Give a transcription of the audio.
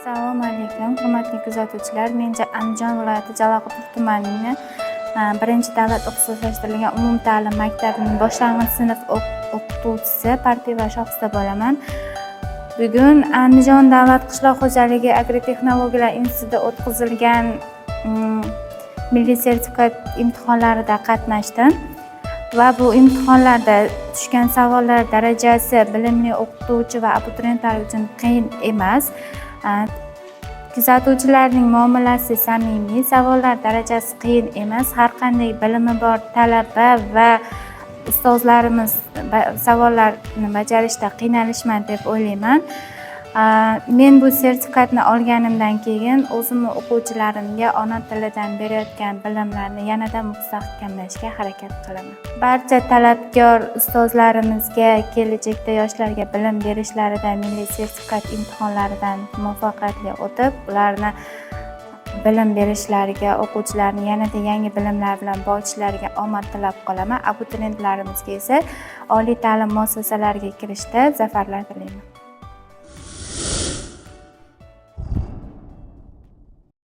Assalomu alaykum, hurmatli kuzatuvchilar. Men Andijon viloyati Jalaquduq tumanining birinchi davlat ixtisoslashtirilgan umumta'lim maktabining boshlang'ich sinf o'qituvchisi Parpiva Shohista bo'laman. Bugun Andijon davlat qishloq xo'jaligi agrotexnologiyalar institutida o'tkazilgan milliy sertifikat imtihonlarida qatnashdim va bu imtihonlarda tushgan savollar darajasi bilimli o'qituvchi va abituriyentlar uchun qiyin emas. Kuzatuvchilarning muomalasi samimiy, savollar darajasi qiyin emas. Har qanday bilimi bor talaba va ustozlarimiz savollarni bajarishda qiynalishmaydi deb o'ylayman. Men bu sertifikatni olganimdan keyin o'zimni o'quvchilarimga ona tilidan berayotgan bilimlarni yanada mustahkamlashga harakat qilaman. Barcha talabgor ustozlarimizga kelajakda yoshlarga bilim berishlarida milliy sertifikat imtihonlaridan muvaffaqiyatli o'tib, ularni bilim berishlariga, o'quvchilarni yanada yangi bilimlar bilan boyitishlariga omad tilab qolaman. Abituriyentlarimizga esa oliy ta'lim muassasalariga kirishda zafarlar tilayman.